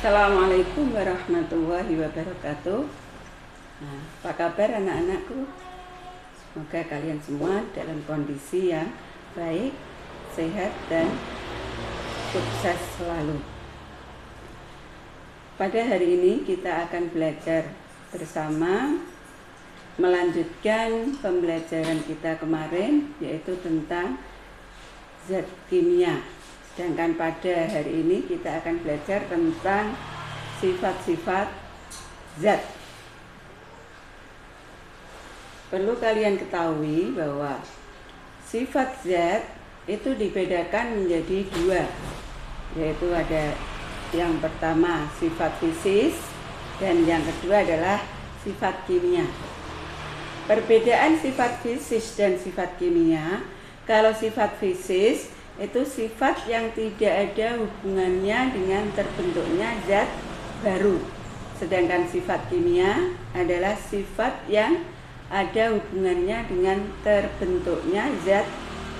Assalamualaikum warahmatullahi wabarakatuh. Nah, apa kabar anak-anakku? Semoga kalian semua dalam kondisi yang baik, sehat, dan sukses selalu. Pada hari ini kita akan belajar bersama melanjutkan pembelajaran kita kemarin, yaitu tentang zat kimia. Sedangkan pada hari ini kita akan belajar tentang sifat-sifat zat. Perlu kalian ketahui bahwa sifat zat itu dibedakan menjadi dua, yaitu ada yang pertama sifat fisis dan yang kedua adalah sifat kimia. Perbedaan sifat fisis dan sifat kimia, kalau sifat fisis itu sifat yang tidak ada hubungannya dengan terbentuknya zat baru. Sedangkan sifat kimia adalah sifat yang ada hubungannya dengan terbentuknya zat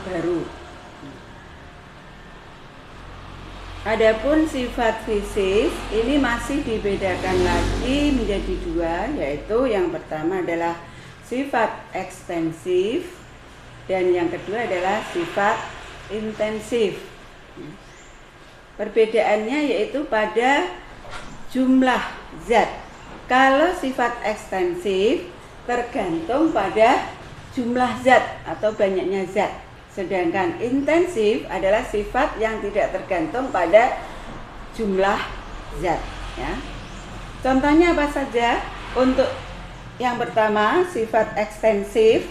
baru. Adapun sifat fisis ini masih dibedakan lagi menjadi dua, yaitu yang pertama adalah sifat ekstensif dan yang kedua adalah sifat intensif. Perbedaannya yaitu pada jumlah zat. Kalau sifat ekstensif tergantung pada jumlah zat atau banyaknya zat. Sedangkan intensif adalah sifat yang tidak tergantung pada jumlah zat, ya. Contohnya apa saja? Untuk yang pertama sifat ekstensif,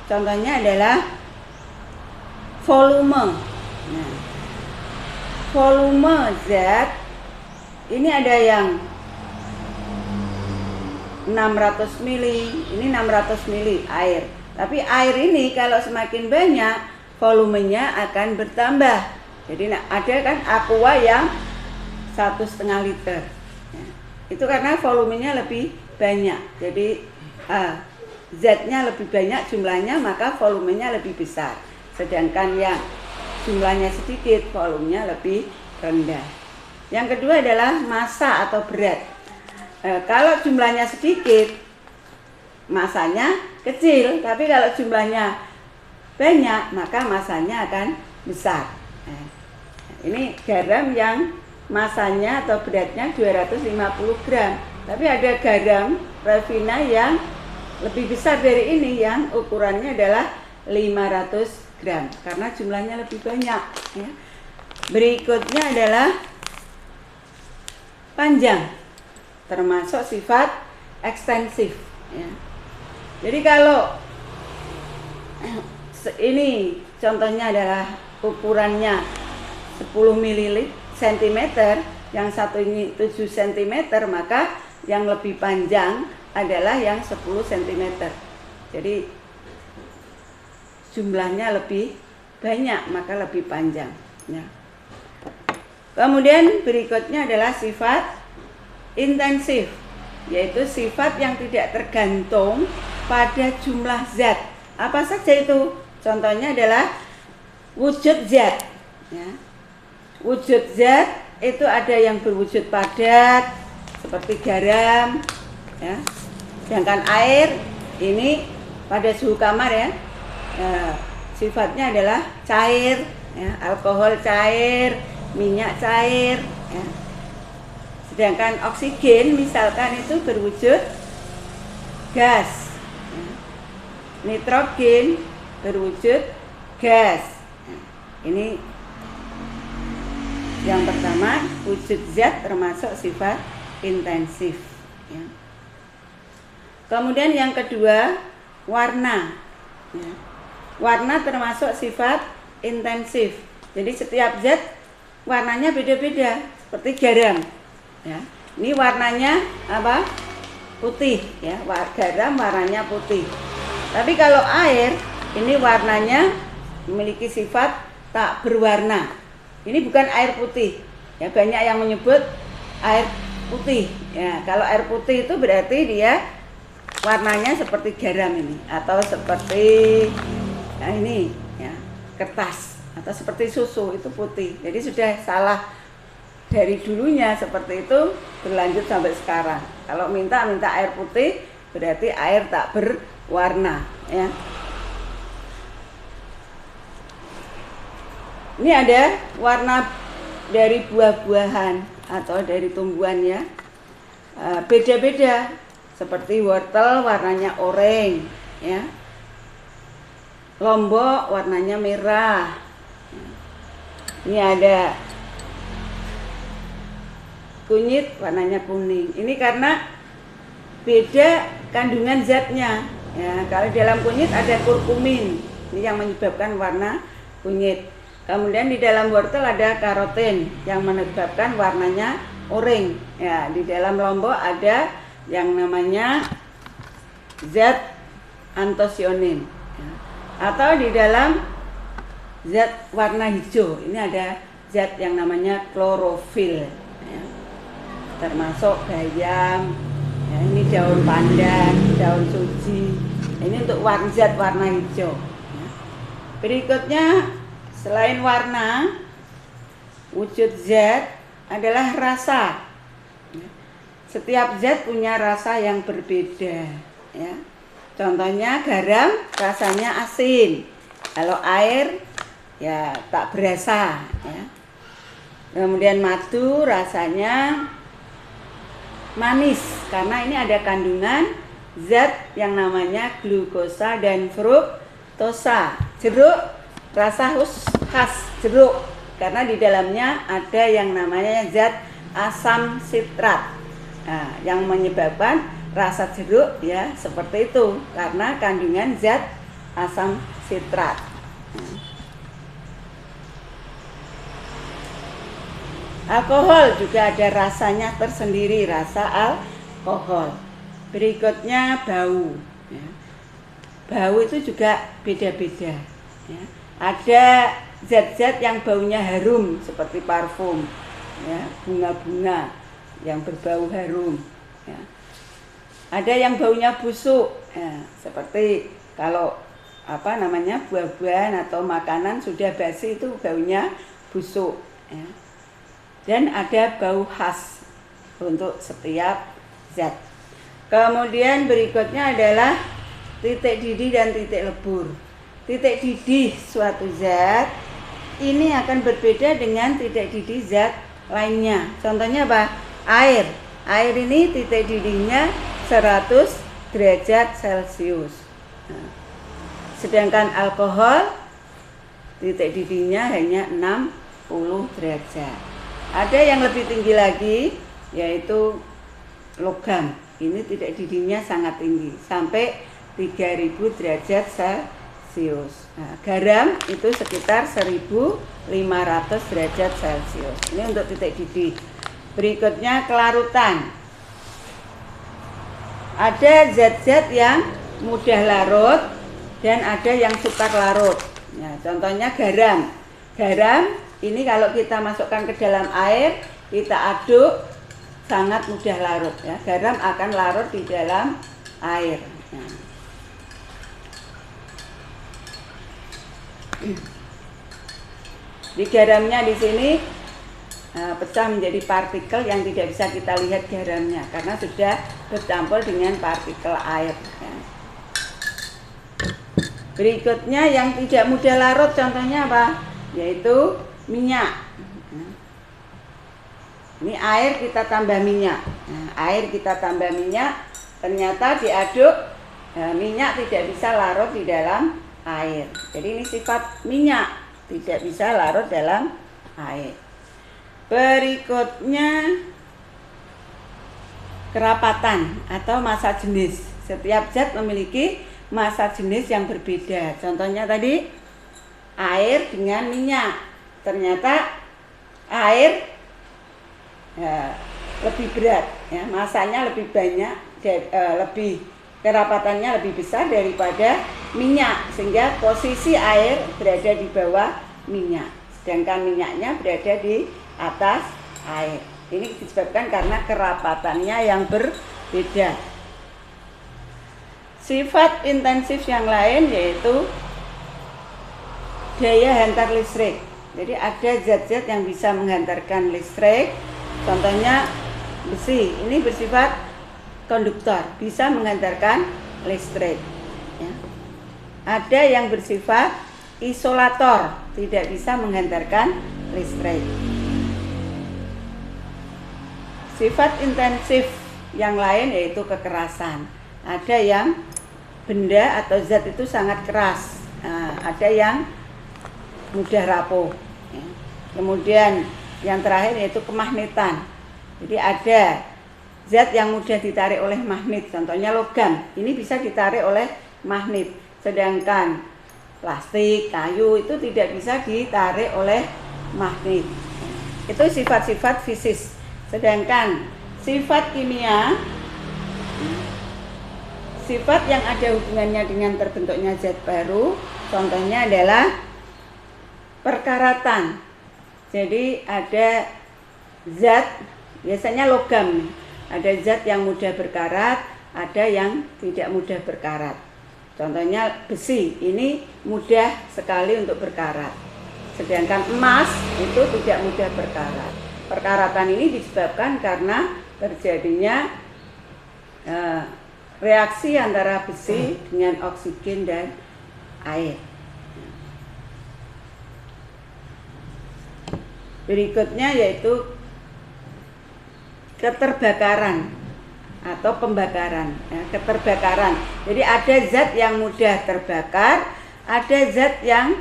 contohnya adalah volume. Nah, volume zat ini ada yang 600 mili, ini 600 mili air. Tapi air ini kalau semakin banyak, volumenya akan bertambah. Jadi ada kan aqua yang 1,5 liter. Nah, itu karena volumenya lebih banyak. Jadi zatnya lebih banyak jumlahnya, maka volumenya lebih besar. Sedangkan yang jumlahnya sedikit, volumenya lebih rendah. Yang kedua adalah massa atau berat. Kalau jumlahnya sedikit, massanya kecil. Tapi kalau jumlahnya banyak, maka massanya akan besar. Ini garam yang massanya atau beratnya 250 gram. Tapi ada garam rafina yang lebih besar dari ini, yang ukurannya adalah 500 gram karena jumlahnya lebih banyak, ya. Berikutnya adalah panjang, termasuk sifat ekstensif, ya. Jadi kalau ini contohnya adalah ukurannya 10 cm, yang satu ini 7 cm, maka yang lebih panjang adalah yang 10 cm. Jadi jumlahnya lebih banyak, maka lebih panjang, ya. Kemudian berikutnya adalah sifat intensif, yaitu sifat yang tidak tergantung pada jumlah zat. Apa saja itu? Contohnya adalah wujud zat, ya. Wujud zat itu ada yang berwujud padat seperti garam, ya. Sedangkan air ini pada suhu kamar, ya. Sifatnya adalah cair, ya, alkohol cair, minyak cair, ya. Sedangkan oksigen misalkan itu berwujud gas, ya. Nitrogen berwujud gas. Ini yang pertama, wujud zat termasuk sifat intensif, ya. Kemudian yang kedua, warna, ya. Warna termasuk sifat intensif. Jadi setiap zat warnanya beda-beda, seperti garam, ya. Ini warnanya apa? Putih, ya. Garam warnanya putih. Tapi kalau air ini warnanya memiliki sifat tak berwarna. Ini bukan air putih, ya. Banyak yang menyebut air putih, ya. Kalau air putih itu berarti dia warnanya seperti garam ini, atau seperti ini, ya, kertas, atau seperti susu, itu putih. Jadi sudah salah dari dulunya seperti itu berlanjut sampai sekarang. Kalau minta air putih berarti air tak berwarna, ya. Ini ada warna dari buah-buahan atau dari tumbuhan, ya. Beda-beda. Seperti wortel warnanya oranye, ya. Lombok warnanya merah. Ini ada kunyit warnanya kuning. Ini karena beda kandungan zatnya, ya. Kalau dalam kunyit ada kurkumin, ini yang menyebabkan warna kunyit. Kemudian di dalam wortel ada karoten yang menyebabkan warnanya oranye, ya. Di dalam lombok ada yang namanya zat antosianin, ya. Atau di dalam zat warna hijau ini ada zat yang namanya klorofil, ya. Termasuk bayam, ya, ini daun pandan, daun suji, ini untuk zat warna hijau, ya. Berikutnya selain warna, wujud zat adalah rasa. Setiap zat punya rasa yang berbeda, ya. Contohnya garam rasanya asin, kalau air ya tak berasa, ya. Kemudian madu rasanya manis karena ini ada kandungan zat yang namanya glukosa dan fruktosa. Jeruk rasa khas jeruk karena di dalamnya ada yang namanya zat asam sitrat. Nah, yang menyebabkan rasa jeruk, ya, seperti itu karena kandungan zat asam sitrat. Alkohol juga ada rasanya tersendiri, rasa alkohol. Berikutnya bau, ya. Bau itu juga beda-beda, ya. Ada zat-zat yang baunya harum seperti parfum, ya, bunga-bunga yang berbau harum, ya. Ada yang baunya busuk, ya, seperti kalau buah-buahan atau makanan sudah basi itu baunya busuk, ya. Dan ada bau khas untuk setiap zat. Kemudian berikutnya adalah titik didih dan titik lebur. Titik didih suatu zat ini akan berbeda dengan titik didih zat lainnya. Contohnya apa? Air. Air ini titik didihnya 100 derajat Celcius. Nah, sedangkan alkohol titik didihnya hanya 60 derajat. Ada yang lebih tinggi lagi, yaitu logam. Ini titik didihnya sangat tinggi, sampai 3000 derajat Celcius. Nah, garam itu sekitar 1500 derajat Celcius. Ini untuk titik didih. Berikutnya kelarutan. Ada zat-zat yang mudah larut dan ada yang sukar larut. Nah, contohnya garam. Garam ini kalau kita masukkan ke dalam air, kita aduk, sangat mudah larut, ya. Garam akan larut di dalam air. Nah. Di garamnya di sini pecah menjadi partikel yang tidak bisa kita lihat garamnya karena sudah bercampur dengan partikel air, ya. Berikutnya yang tidak mudah larut contohnya apa? Yaitu minyak. Ini air kita tambah minyak. Nah, air kita tambah minyak, ternyata diaduk, minyak tidak bisa larut di dalam air. Jadi ini sifat minyak, tidak bisa larut dalam air. Berikutnya kerapatan atau massa jenis. Setiap zat memiliki massa jenis yang berbeda. Contohnya tadi air dengan minyak. Ternyata air lebih berat, ya, masanya lebih banyak, lebih kerapatannya lebih besar daripada minyak, sehingga posisi air berada di bawah minyak, sedangkan minyaknya berada di atas air. Ini disebabkan karena kerapatannya yang berbeda. Sifat intensif yang lain yaitu daya hantar listrik. Jadi ada zat-zat yang bisa menghantarkan listrik. Contohnya besi, ini bersifat konduktor, bisa menghantarkan listrik. Ya. Ada yang bersifat isolator, tidak bisa menghantarkan listrik. Sifat intensif yang lain yaitu kekerasan. Ada yang benda atau zat itu sangat keras, ada yang mudah rapuh. Ya. Kemudian yang terakhir yaitu kemagnetan. Jadi ada zat yang mudah ditarik oleh magnet, contohnya logam. Ini bisa ditarik oleh magnet, sedangkan plastik, kayu itu tidak bisa ditarik oleh magnet. Itu sifat-sifat fisis. Sedangkan sifat kimia, sifat yang ada hubungannya dengan terbentuknya zat baru, contohnya adalah perkaratan. Jadi ada zat, biasanya logam, ada zat yang mudah berkarat, ada yang tidak mudah berkarat. Contohnya besi, ini mudah sekali untuk berkarat. Sedangkan emas itu tidak mudah berkarat. Perkaratan ini disebabkan karena terjadinya reaksi antara besi dengan oksigen dan air. Berikutnya yaitu keterbakaran atau pembakaran. Ya, keterbakaran. Jadi ada zat yang mudah terbakar, ada zat yang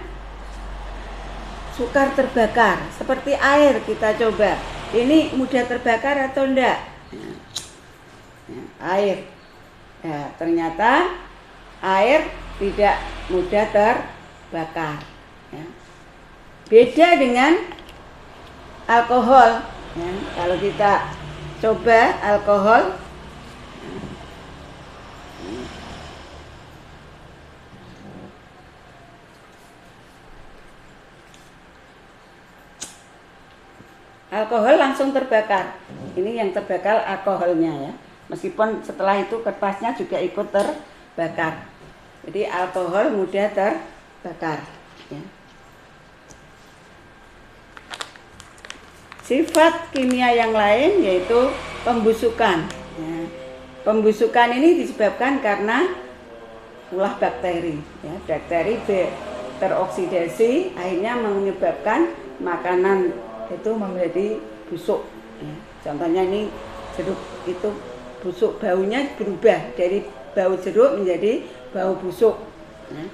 sukar terbakar. Seperti air, kita coba. Ini mudah terbakar atau enggak? Ya, air. Ya, ternyata air tidak mudah terbakar. Ya. Beda dengan alkohol. Ya, kalau kita coba alkohol, alkohol langsung terbakar. Ini yang terbakar alkoholnya ya. Meskipun setelah itu kertasnya juga ikut terbakar. Jadi alkohol mudah terbakar. Ya. Sifat kimia yang lain yaitu pembusukan. Ya. Pembusukan ini disebabkan karena ulah bakteri. Ya. Bakteri teroksidasi akhirnya menyebabkan makanan itu menjadi busuk. Ya. Contohnya ini jeruk itu busuk, baunya berubah dari bau jeruk menjadi bau busuk. Ya.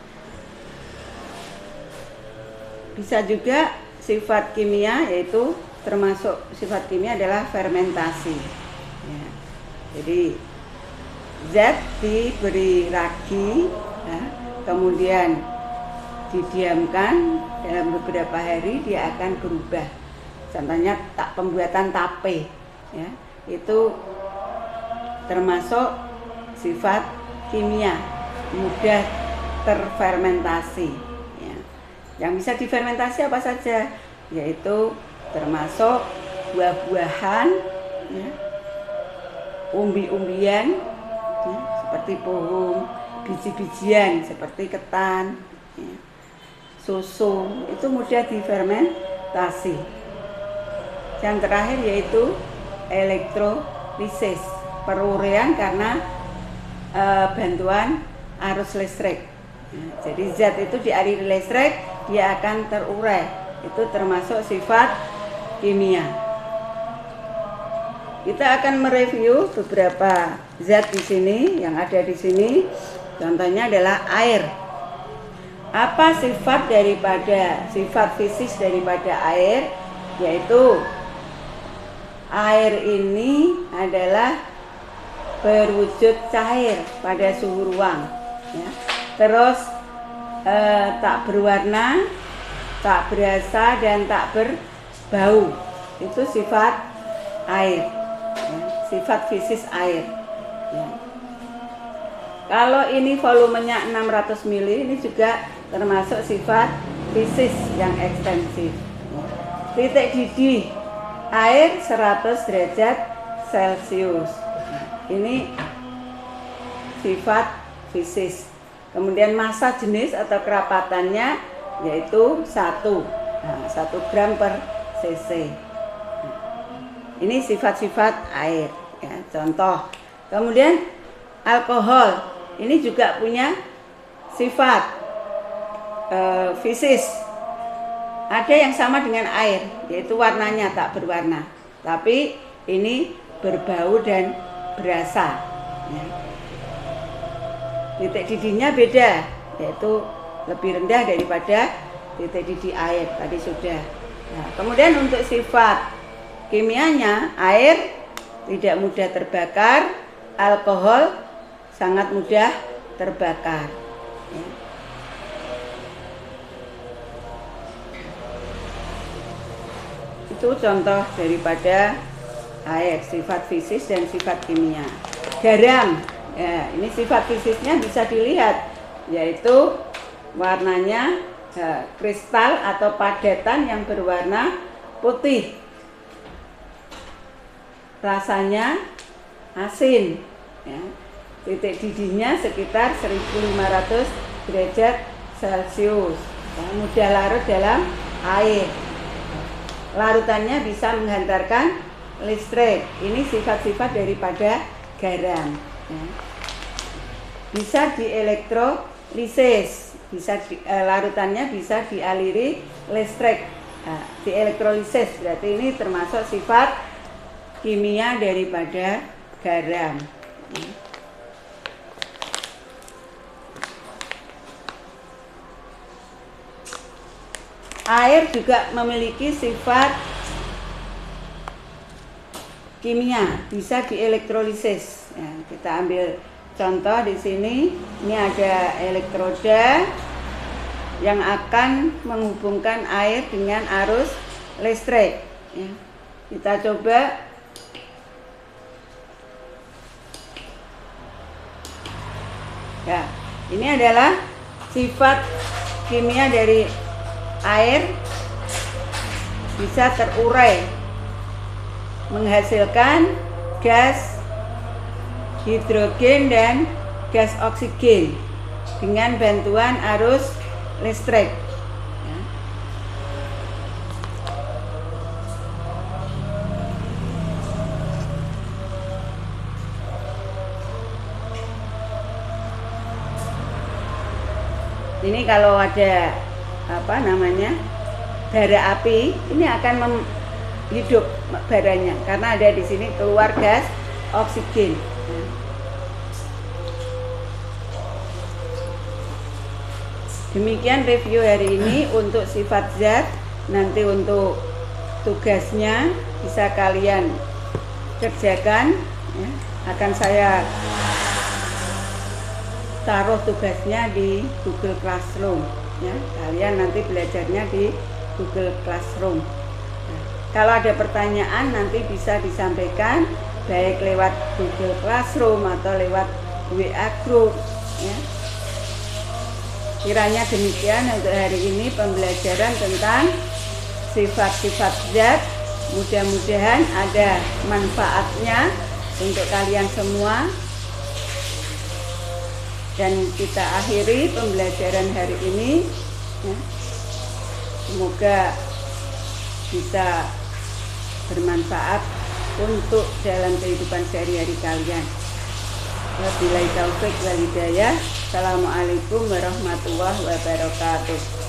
Bisa juga sifat kimia yaitu termasuk sifat kimia adalah fermentasi. Ya. Jadi zat diberi ragi, ya, kemudian didiamkan dalam beberapa hari dia akan berubah. Contohnya pembuatan tape, ya, itu termasuk sifat kimia, mudah terfermentasi. Ya. Yang bisa difermentasi apa saja, yaitu termasuk buah-buahan, ya, umbi-umbian, ya, seperti pohon, biji-bijian seperti ketan, ya, susu, itu mudah difermentasi. Yang terakhir yaitu elektrolisis, perurean karena bantuan arus listrik. Ya, jadi zat itu dialiri listrik, dia akan terurai. Itu termasuk sifat kimia. Kita akan mereview beberapa zat di sini yang ada di sini. Contohnya adalah air. Apa sifat fisis daripada air? Yaitu air ini adalah berwujud cair pada suhu ruang, ya. Terus tak berwarna, tak berasa dan tak berbau. Itu sifat air, ya. Sifat fisis air, ya. Kalau ini volumenya 600 ml, ini juga termasuk sifat fisis yang ekstensif. Titik didih air 100 derajat Celcius. Ini sifat fisis. Kemudian massa jenis atau kerapatannya yaitu 1. Nah, 1 gram per cc. Nah, ini sifat-sifat air ya, contoh. Kemudian alkohol ini juga punya sifat fisis. Ada yang sama dengan air, yaitu warnanya tak berwarna, tapi ini berbau dan berasa ya. Titik didihnya beda, yaitu lebih rendah daripada titik didih air tadi sudah. Nah, kemudian untuk sifat kimianya, air tidak mudah terbakar, alkohol sangat mudah terbakar ya. Itu contoh daripada air, sifat fisis dan sifat kimia. Garam ya, ini sifat fisisnya bisa dilihat, yaitu warnanya kristal atau padatan yang berwarna putih, rasanya asin ya. Titik didihnya sekitar 1500 derajat Celcius ya, mudah larut dalam air, larutannya bisa menghantarkan listrik. Ini sifat-sifat daripada garam ya. Bisa dielektrolisis, larutannya bisa dialiri listrik. Nah, dielektrolisis berarti ini termasuk sifat kimia daripada garam ya. Air juga memiliki sifat kimia, bisa dielektrolisis ya, kita ambil contoh di sini. Ini ada elektroda yang akan menghubungkan air dengan arus listrik ya. Kita coba ya, ini adalah sifat kimia dari air, bisa terurai menghasilkan gas hidrogen dan gas oksigen dengan bantuan arus listrik ya. Ini kalau ada bara api, ini akan hidup baranya karena ada di sini keluar gas oksigen. Demikian review hari ini untuk sifat zat. Nanti untuk tugasnya bisa kalian kerjakan ya. Akan saya taruh tugasnya di Google Classroom ya. Kalian nanti belajarnya di Google Classroom. Nah, kalau ada pertanyaan nanti bisa disampaikan baik lewat Google Classroom atau lewat WA group ya. Kiranya demikian untuk hari ini pembelajaran tentang sifat-sifat zat. Mudah-mudahan ada manfaatnya untuk kalian semua. Dan kita akhiri pembelajaran hari ini ya. Semoga bisa bermanfaat untuk dalam kehidupan sehari-hari kalian. Wabillahi taufik wal hidayah. Assalamualaikum warahmatullahi wabarakatuh.